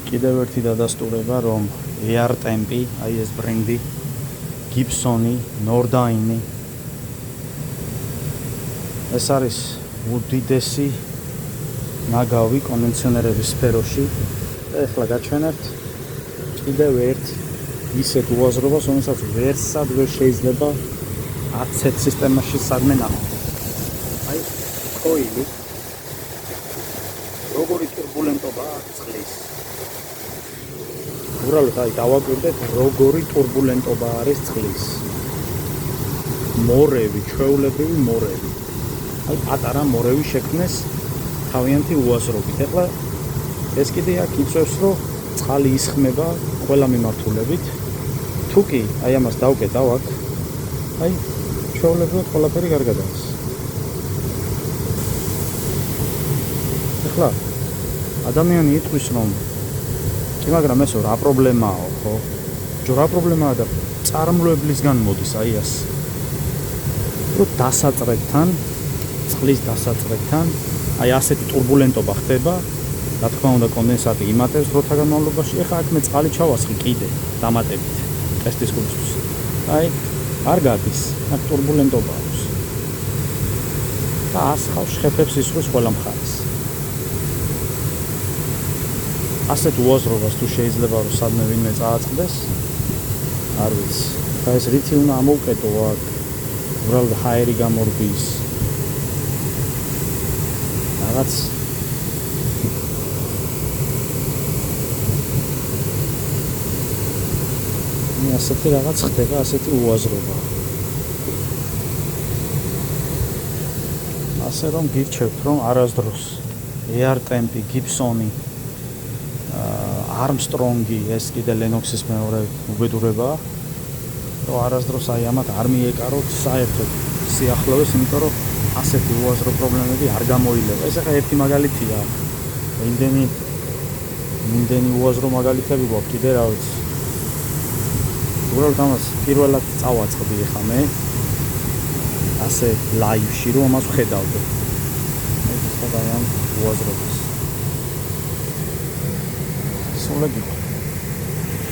კიდევ ერთი დადასტურება, რომ AR Tempi, აი ეს ბრენდი, Gibson-ი, Nordyne-ი. ეს არის უდიდესი ნაგავი კონდიციონერების სფეროში. ეხლა გაჩვენებთ კიდევ ერთ ისეთ უაზრობას, რომელსაც ვერსად ვერ შეიძლება არც ერთ სისტემაში სადმე ნახოთ. აი, კოილი. როგორი турბულენტობაა წყლის. უბრალოდ აი დავაკვირდეთ, როგორი турბულენტობა არის წყლის. მორევი, ჩვეულებრივი მორევი. აი პატარა მორევი შექმნეს თავიანთი უაზრობით. ეხლა ეს კიდე აქ იწევს, რომ წყალი ისხმება ყველა მიმართულებით. თუ კი აი ამას დავკეტავ აქ, აი ჩვეულებრივად ყველაფერი კარგად არის. ეხლა ადამიანი იტყვის, რომ კი, მაგრამ ესო რა პრობლემაა, ხო? რა პრობლემაა და წარმოებლისგან მოდის აი ეს. რომ დასაწრებთან, წყლის დასაწრებთან, აი ასეთი турბულენტობა ხდება, რა თქმა უნდა კონდენსატი იმატებს დროთა განმავლობაში. ეხლა აქ მე წყალი ჩავასხი კიდე დამატებით ტესტის კურსს. აი არ გადის, აქ турბულენტობა აქვს. და ასხავს შეფებს ისხვის ყველა მხარეს. ასეთ უაზრობას თუ შეიძლება რომ სადმე ვინმე წააწყდეს, არ ვიცი. და ეს რითი უნდა ამოვკეტო აქ, უბრალოდ ჰაერი გამორბის. რაღაც ასეთი რაღაც ხდება, ასეთი უაზრობა. ასე რომ გირჩევთ, რომ არასდროს AR Tempi, Gibson-ი, Armstrong-ი, ეს კიდე Lennox-ის მეორე უბედურებაა, რომ არასდროს აი ამათ არ მიეკაროთ საერთოდ სიახლოვეს, იმიტომ რომ ასეთი უაზრო პრობლემები არ გამოილევა. ეს ახლა ერთი მაგალითია. იმდენი უაზრო მაგალითები გვაქვს კიდე, რა ვიცი. უბრალოდ ამას პირველად წავაწყდი ახლა მე ასე ლაივში, რომ ამას ვხედავდე. ეს სხვა ამ უაზრობას. სულ ეგ